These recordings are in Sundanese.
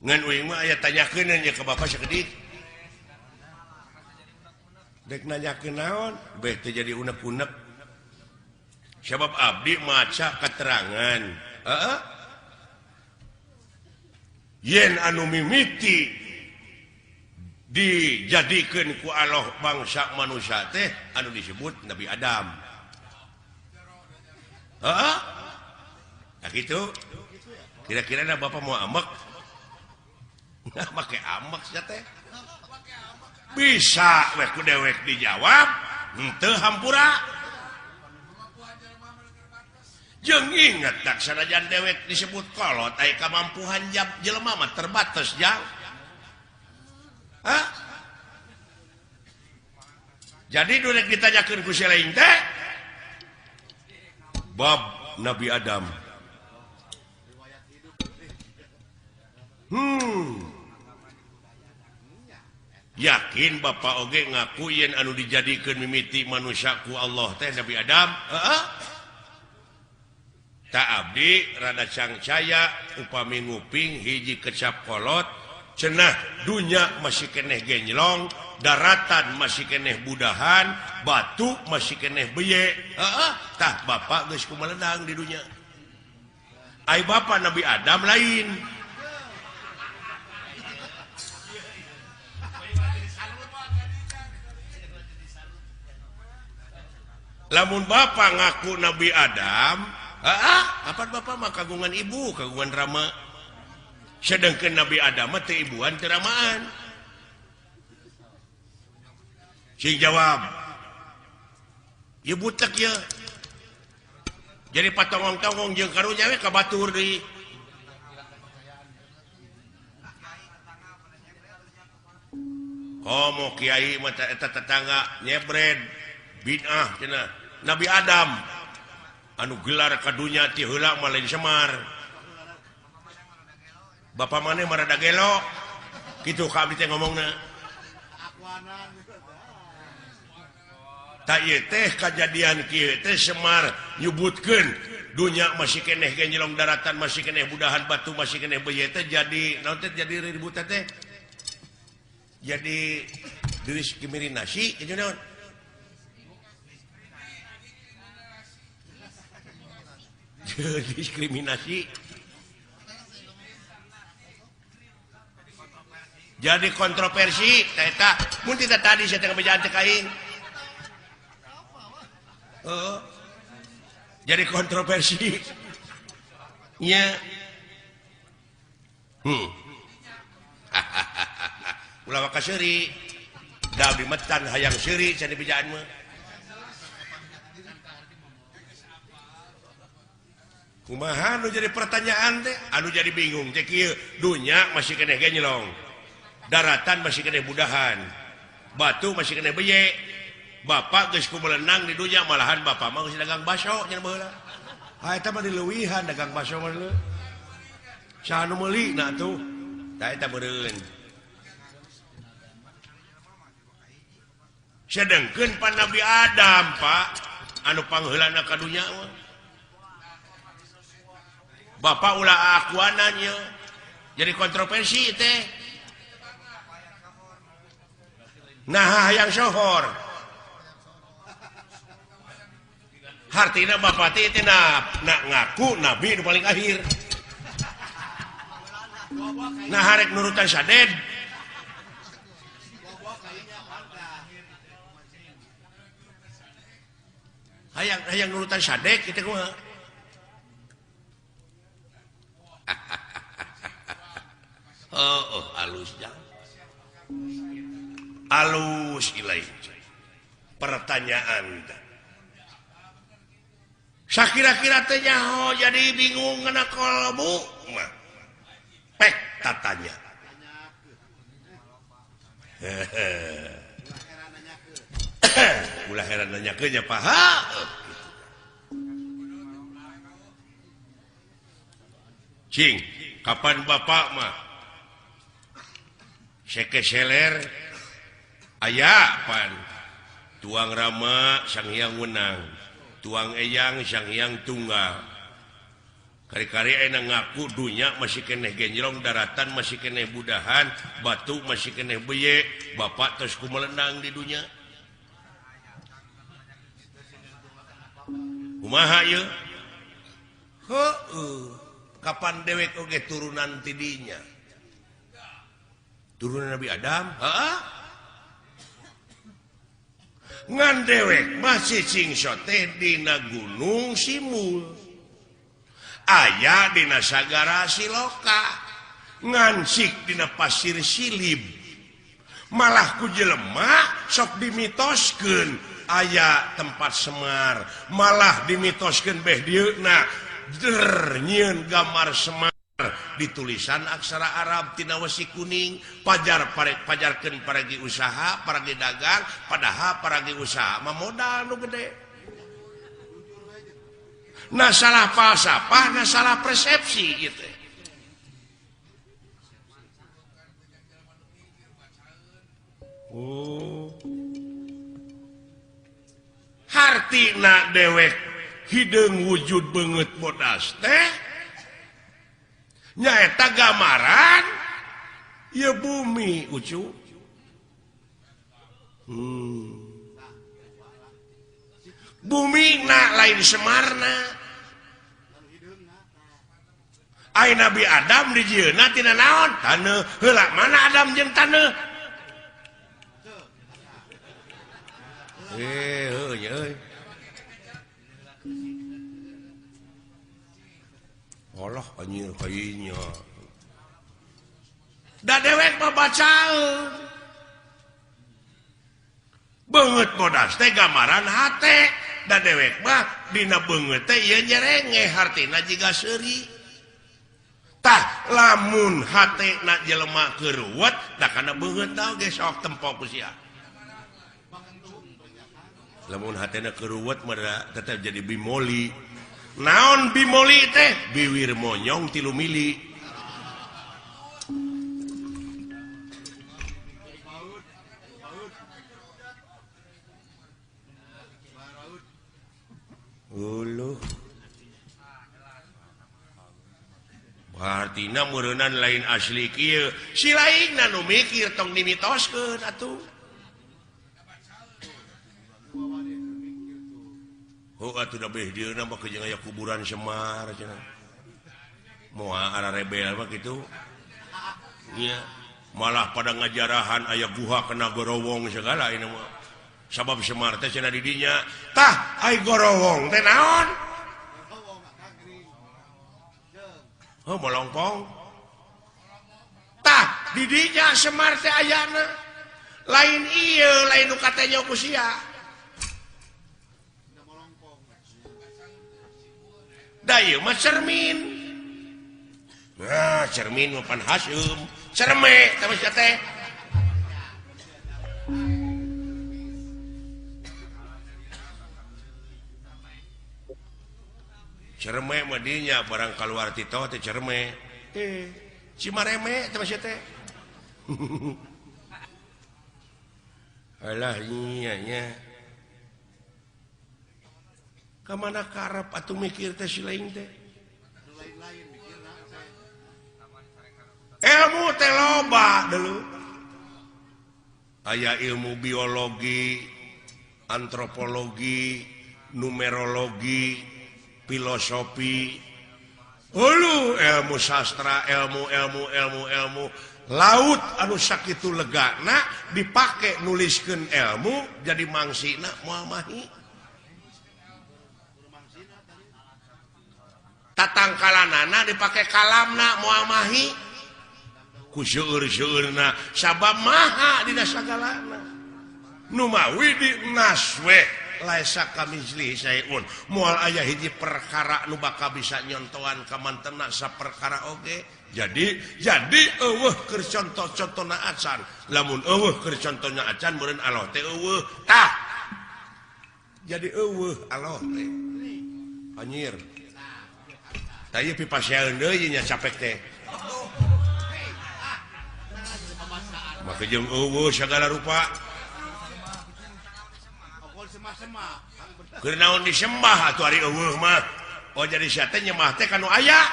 aya tanyakennya ke Bapak sekedit dek nanya ke naon jadi unek-unek sebab abdi maca keterangan yen anu mimiti dijadikan ku Allah bangsa manusia teh anu disebut Nabi Adam gitu kira-kira ada Bapak mau amek nggak pakai amek teh bisa ku dewek dijawab henteu hampura jeung inget tak sanajan dewek disebut kolot aya kamampuhan jelema mah terbatas jang jadi dulek ditanyakeun ku si lain teh bab Nabi Adam yakin Bapak oge ngaku yen anu dijadikeun mimiti manusia ku Allah teh Nabi Adam tak abdi rada cangcaya upami nguping hiji kecap kolot cenah dunya masih keneh genjlong daratan masih keneh budahan batu masih keneh beye tah Bapak geus kumaledang di dunya ai Bapak Nabi Adam lain lamun Bapak ngaku Nabi Adam apa Bapak mah kagungan ibu kagungan rama sedangkan Nabi Adam mah teu ibuan teu ramaan sing jawab ya butek ya jadi patongong-tongong jeung karunya we kabatur deui komo kiai mah eta tetangga nyebred bid'ah cenah Nabi Adam anu gelar kadunya ti heula mah lain Semar Bapak maneh marada gelo kitu ka abdi teh ngomongna ta ieu teh kajadian kieu teh Semar nyebutkeun dunya masih keneh genjlong daratan masih keneh budahan batu masih keneh beye teh jadi naon teh jadi ribut teh jadi diskriminasi itu naon diskriminasi jadi kontroversi eta mun tidak tadi saya tengah bejaan tekain jadi kontroversi nya ulah waka seuri da abdi metan hayang seuri can dibejaan mah kumaha anu jadi pertanyaan teh anu jadi bingung teh kieu dunya masih keneh genjlong daratan masih keneh budahan batu masih keneh beye Bapak geus kumelenang di dunya malahan Bapak mah geus dagang baso nya baheula eta mah dileuwihan dagang baso mah leuh saha nu meuli na tuh da eta meureun sedengkeun pan Nabi Adam Pak anu pangheulana ka dunya mah Bapak ulah akuananya jadi kontroversi teh nah yang sohor hartina Bapak teh nak ngaku nabi nu paling akhir nah harek nurutan saded hayang nurutan sadek kita kumaha halus jang halus ilai pertanyaan sakira-kira teh nyaho jadi bingung ngana kolbu mah pek tatanya ulah heran nanyakeun nya paha cing kapan Bapak mah seke seler aya pan tuang rama sang hyang wenang tuang eyang sang hyang tunggal kari-kari enak ngaku dunya masih keneh genjlong, daratan masih keneh budahan, batu masih keneh beye, bapak terus kumelendang di dunya. Kumaha ieu? Kapan dewek oge turunan tidinya? Turunan Nabi Adam? Heeh. Ngan dewek masih cingso teh dina gunung Simul. Aya dina sagara Siloka, ngancik dina pasir Silib, malah ku jelema sok dimitoskeun aya tempat Semar, malah dimitoskeun beh dieuna nyieun gambar Semar di tulisan aksara Arab tina wesi kuning, pajarkeun paragi usaha, paragi dagang, padahal paragi usaha mah modal nu gede. Nah salah falsafah, nah salah persepsi gitu. Hartina dewek hideung wujud beungeut bodas teh nyaeta gambaran ieu bumi ucu. Bumi lain Semarna. Ai Nabi Adam dijieuna tina naon? Taneuh. Heula mana Adam jeung taneuh? Euy. Allah anjir kayunya. Da dewek babacaeun. Beungeut bodas teh gambaran hate. Da dewek mah dina beungeut teh ieu nyerenge hartina jiga seuri. Tah lamun hatena jelema keuruwet da kana beungeut tah ge sok tempo ku sia. Lamun hatena keuruwet mah tetep jadi bimoli. Naon bimoli teh? Biwir monyong 3 mili. Uluh. Artina meureunnan lain asli kieu. Si lainna nu mikir tong dimitoskeun atuh. Atuh da beh dieuna mah kejeung aya kuburan Semar cenah. Moal ara rebel mah kitu. Nya malah pada ngajarahan aya guha kena gorowong segala ini mah. Sabab Semar teh cenah di dinya. Tah ai gorowong teh naon? Oh molongpong. Tah di dinya Semar teh ayana. Lain ieu, lain nu katanya ku sia. Da ieu mah cermin. Nah, cermin mah pan Hasyum. Cerme tah sia teh. Cerme mah dinya barang kaluar tito teh cerme. Cimareme teh sia teh. Alah nya. Kamana karep atuh mikir teh si lain teh. Ilmu teh loba deuleu. Aya ilmu biologi, antropologi, numerologi, filosofi, ilmu sastra, ilmu laut anu sakitu legana dipake nuliskeun ilmu jadi mangsina moal mahi. Tatangkalanana dipake kalamna moal mahi. Ku seueur-seueurna sabab maha dina sagalana. Nu mawi di naswe laisa kamizli sayun. Moal aya hiji perkara nu bakal bisa nyontohan ka mantena saperkara oge. Jadi eueuh keur contoh-contohna acan. Lamun eueuh keur contohna acan meureun Allah teh eueuh. Tah. Jadi eueuh Allah teh. Anyir. Tah ieu pipasieun deui nya capek teh. Maka jeung eueuh sagala rupa. Keur naon disembah atuh ari eueuh mah. oh jadi siapa nyemah teh kanu aya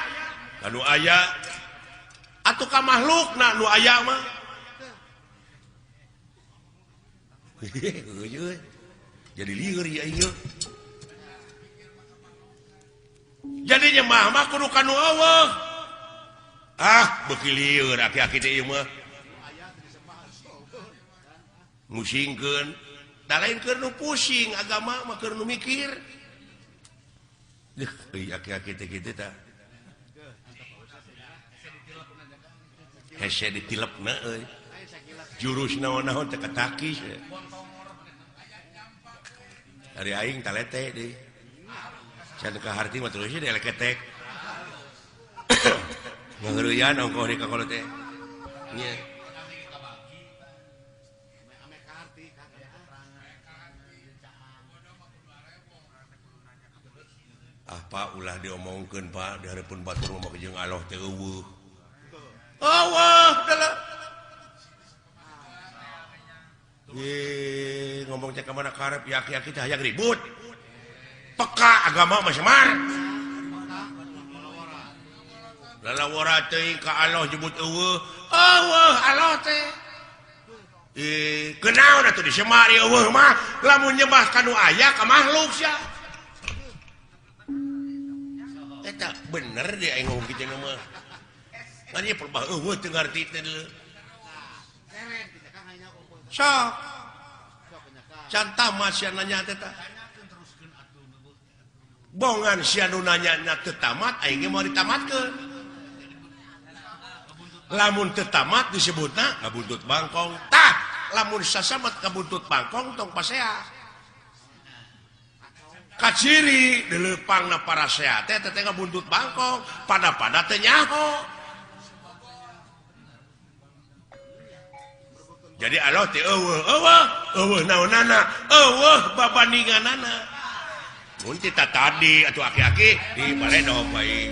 atuh ka makhluk na nu aya mah jadi lieur ya ieu jadi nyemah mah kudu kanu Allah beuki lieur aki-aki teh ieu mah musingkeun da lain keur nu pusing agama mah keur nu mikir aki-aki teh kitu tah hese ditilepna euy jurus naon-naon teh katakis ari aing talete deui can ka harti mah terus deui leketek ngeureuyaan ongkoh di kakolo teh nya Pak ulah diomongkeun Pak di hareupeun batur mah jeung Allah teh eueuh Allah dalah ngomong cek ka mana karep yaki-yaki teh hayang ribut peka agama mah semar lalawara teuing ka Allah nyebut eueuh Allah teh kenaon atuh disemari eueuh mah lamun nyembah kanu aya ka makhluk sia eta bener dia aing ngomong kitu mah ngan ieu perbah eueuh teu ngarti teh deuleu sok can tamat sia nanya teh tah bongan sia nu nanya teu tamat aing ge mau ditamatkeun lamun teu tamat disebutna ngabuntut bangkong tah lamun sasamet ngabuntut bangkong tong pasea kaciri dilepangna para sehat teh ngabuntut bangkong pada teh nyaho jadi Allah teh eueuh naonana babandinganana mun kita tadi atuh aki-aki di baledog bae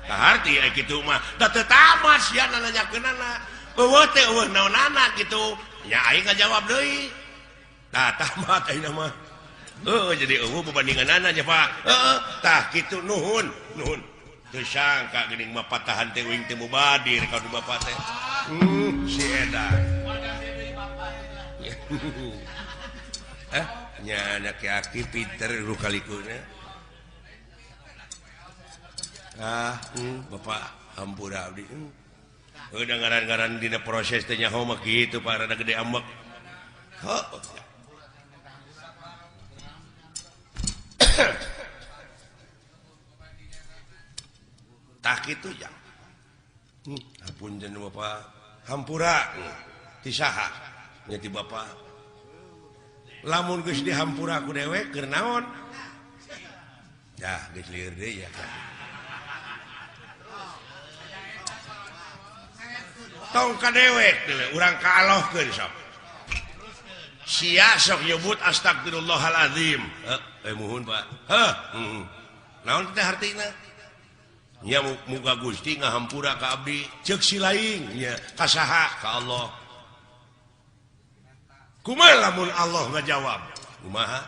kaharti aya kitu mah da teu tamat sia nanyakeunana eueuh teh eueuh naonana kitu nya aing ngajawab deui tah tamat ayeuna mah jadi eueuh babandinganana nya Pak tah kitu nuhun teu sangka geuning mah patahan teh uing teh mubadir ka Bapak teh si edan nya aki-aki pinter ru kalikuna Bapak hampura abdi udah ngaran-ngaran dina proses teh nyaho mah kitu Pak rada gede ambek tak itu ya hapunten Bapak hampura ti saha nya ti Bapak lamun geus dihampura ku dewek keur naon dah geus lieur deui ya tong ka dewek deuleu urang kaalohkeun sok sia sok nyebut astagfirullahalazim muhun Pak naon teh hartina nya muga Gusti ngahampura ka abdi ceuk si laing nya ka saha ka Allah kumaha lamun Allah ngajawab kumaha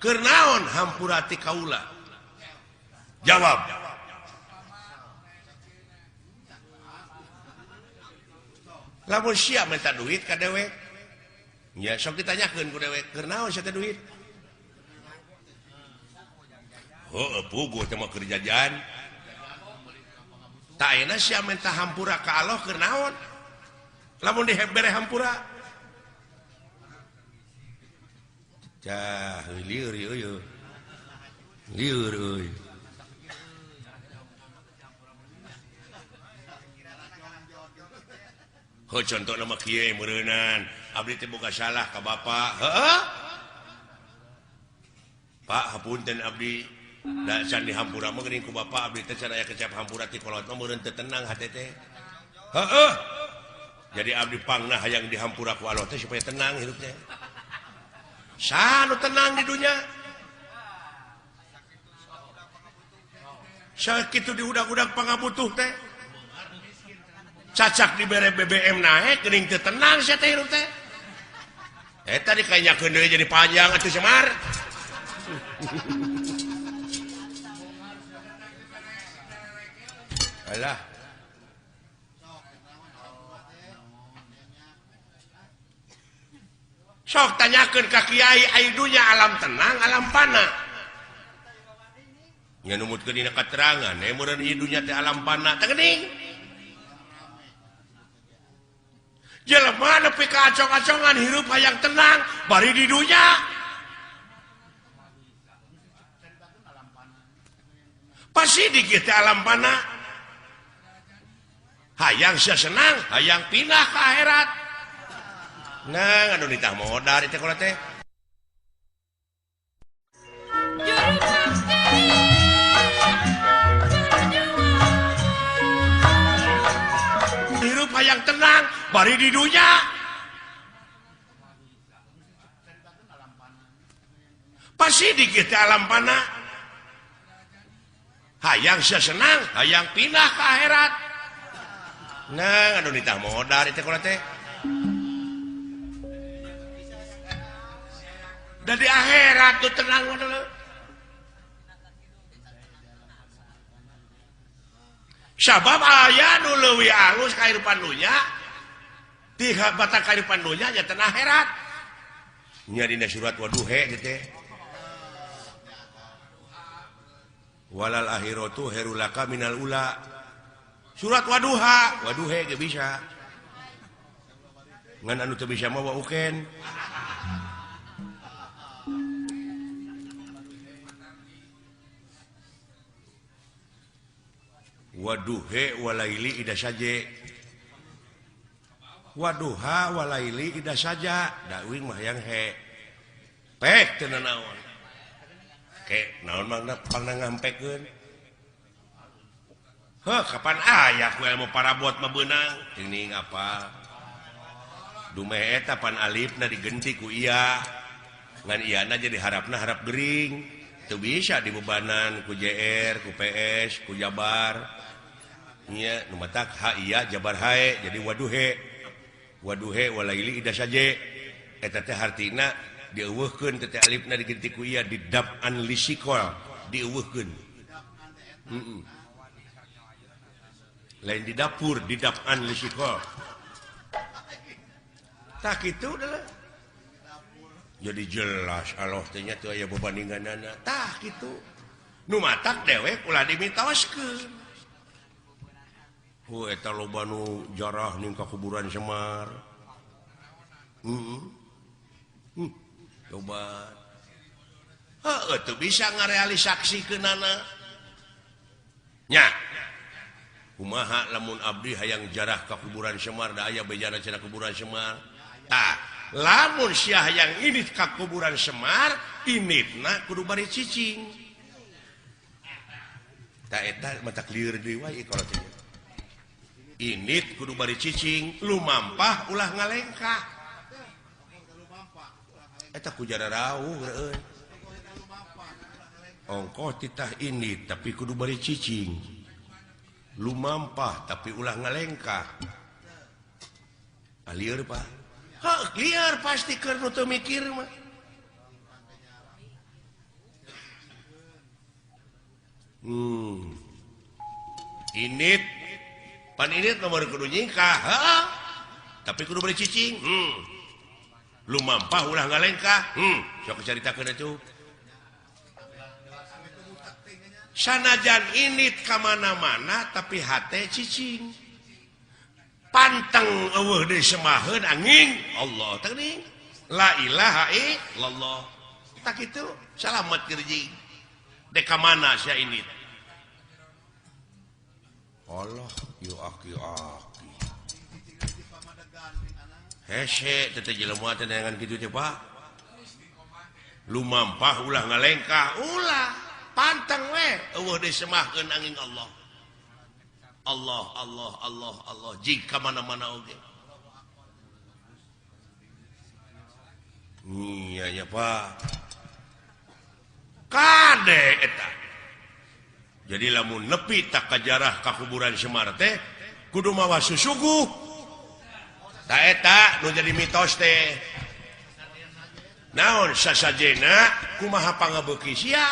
keur naon hampura ti kaula jawab lamun sia minta duit ka dewek nya sok ditanyakeun ku dewek keur naon sia teh duit puguh teh mah keur jajan tak enak sia minta hampura ka Allah keur naon lamun dibere hampura cah lieur euy lieur euy contoh nama kieu meureunan abdi teh boga salah ka Bapak Pak hapunten abdi da can dihampura mah geuning ku Bapak abdi teh can aya kecap hampura ti kolot mah meureun teu tenang hate teh jadi abdi pangna hayang dihampura ku Allah teh supaya tenang hidup teh sanu tenang di dunya sakitu diudag-udag pangabutuh teh cacak dibere BBM naik geuning teu tenang sia teh hirup teh tadi kanyakeun deui jadi panjang atuh Semar alah sok tanyakeun ka kiai aidunya alam tenang alam pana nya numutkeun dina katerangan mureun idunya teh alam pana teh geuning jelema nepi ka acong-acongan hirup hayang tenang bari di dunya pasti dikit alam pana hayang sia senang hayang pindah ke akhirat nah anu ditah modar teh kalau teh hirup hayang tenang bari di dunya pasti dikit alam pana hayang sia senang hayang pindah ke akhirat nah anu ditah modar teh kalau teh dari akhirat tuh tenang dulu sabab aya nu leuwih alus kehidupan dunya di batak kehidupan dunya nya teh akhirat nya dina surat Waduha teh walal akhiratu herulaka minal ula surat Waduha ge bisa ngan anu teu bisa mah wauken Waduhe walaili ida saja Waduha walaili ida saja dawing mah yang he pek teu naon ke naon mangna pangna ngampekkeun heuh kapan aya ku ilmu parabot mah beunang teuing apa dumeh eta pan alifna digenti ku iya ngan iyana jadi harapna harap gering teu bisa dibebanan ku JR ku PS ku Jabar nya nu matak ha iya jabar hae jadi waduhe walaili ida saje eta teh hartina dieuweuhkeun teh alifna digenti ku iya didab'an lisikol dieuweuhkeun lain di dapur didab'an lisikol tak kitu da jadi jelas Allah teh nya teu aya babandinganana tah kitu nu matak dewek ulah dimitoskeun eta loba nu jarah ning ka kuburan Semar. Loba. Heuh teu bisa ngarealisasikeunana. Nya. Kumaha lamun abdi hayang jarah ka kuburan Semar da aya bejana cenah kuburan Semar. Tah, lamun sia hayang init ka kuburan Semar, initna kudu bari cicing. Tah eta mata clear deui wae kalau teh. Init kudu bari cicing lumampah ulah ngalengkah eta ku jara rawuh reueun ongkoh titah init tapi kudu bari cicing lumampah tapi ulah ngalengkah alieur Pak heuh lieur pasti keur nu teu mikir mah init pan ini nomor kudu nyingkah tapi kudu beli cicing lumampah ulah ngalengkah sok caritakeun atuh sanajan init ka mana-mana tapi hate cicing panteng eueuh deui semaheun anging Allah teh geuning la ilaha illallah tak kitu salamet keur dek ka mana sia init Allah yo aki-aki hese teh jelema teh dengan kitu teh Pak lumampah ulah ngalengkah ulah pantang we eueuh deui semahkeun angin Allah Allah jika mana-mana oge iya ya Pak kade eta jadi lamun nepi tak kajarah ka kuburan Semar teh kudu mawa susuguh ta eta nu jadi mitos teh naon sasajena kumaha pangabeuki sia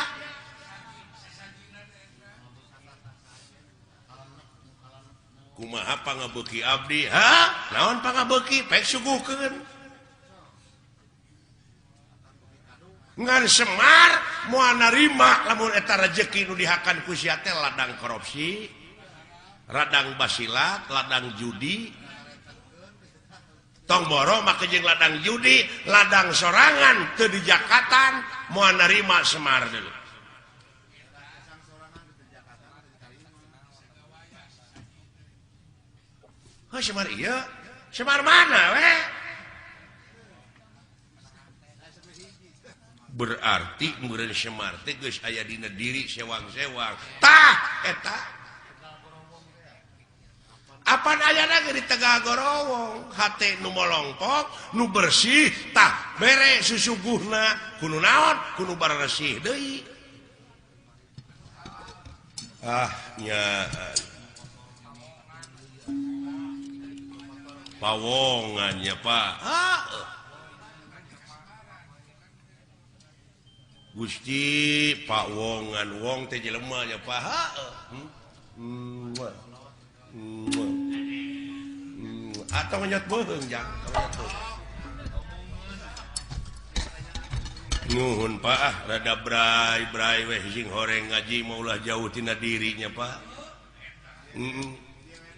kumaha pangabeuki abdi naon pangabeuki pek suguhkeun ngan Semar moal narima lamun eta rezeki nu dihakan ku sia teh ladang korupsi radang basilat ladang judi tong boro make jeung ladang judi ladang sorangan teu dijakatan moal narima Semar deui Semar iya Semar mana we berarti meureun Semar teh geus aya dina diri sewang-sewang tah eta apan ayana ge di Tegal Gorowong hate nu molongpok nu bersih tah bere susuguhna kudu naon kudu baresih deui nya pawongannya Pak Gusti Pak Wongan wong teh jelema nya Pak atau nyot beung jang nuhun Pak rada brai weh sing horeng ngaji maulah jauh tina dirinya Pak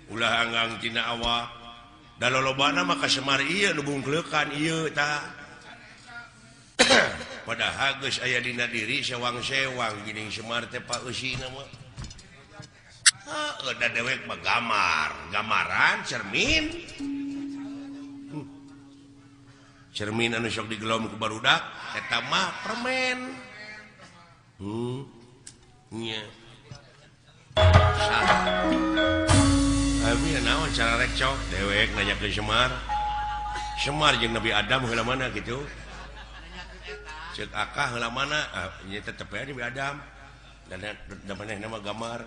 ulah anggang tina awak da lolobana mah ka Semar ieu nu bungkleukan ieu tah padahal geus aya dina diri sewang-sewang geuning Semar teh Pak eusina mah da dewek mah gamaran cermin anu sok digelom ku barudak eta mah permen nya abi naon cara rek cok dewek nanya ke Semar jeung Nabi Adam heula mana gitu cek akah heula mana nya tetep aya Nabi Adam dan manehna mah gamar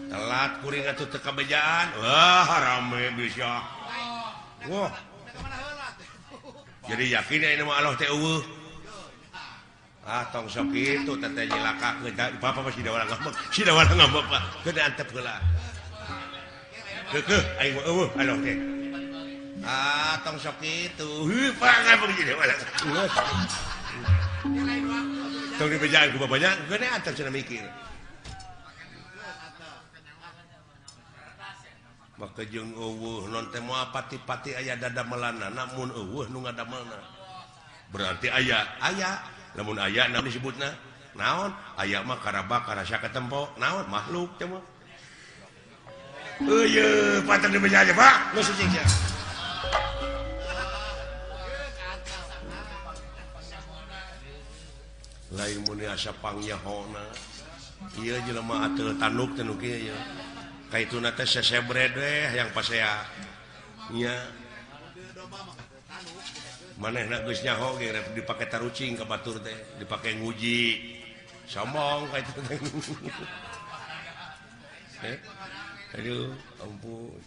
telat kuring atuh teu kabejaan wah rame bisa wah jadi yakin ya ini mah Allah teh eueuh tong sok kitu teteh nyilakakeun papa masih da walang ngambek si da walang ngambek Pak keun antep heula keukeuh aing mah eueuh Allah teh tong sok kitu Pak ngambek si da walang tong dibejaan ku bapanya keun antep cenah mikir maka jeung eueuh non teh moal pati-pati aya dadamelanna namun eueuh nu ngadamelna berarti aya lamun aya naon disebutna naon aya mah karaba karasa ketempo naon makhluk teh mah eueuh paten dibeja aja Pak geus suci sia lain mun asa pangyahona ieu jelema ateul tanduk teh nu kieu ya kaituna teh sesebred we yang pasea nya manehna geus nyaho ge dipake tarucing ka batur teh dipake nguji sombong ka itu aduh ampun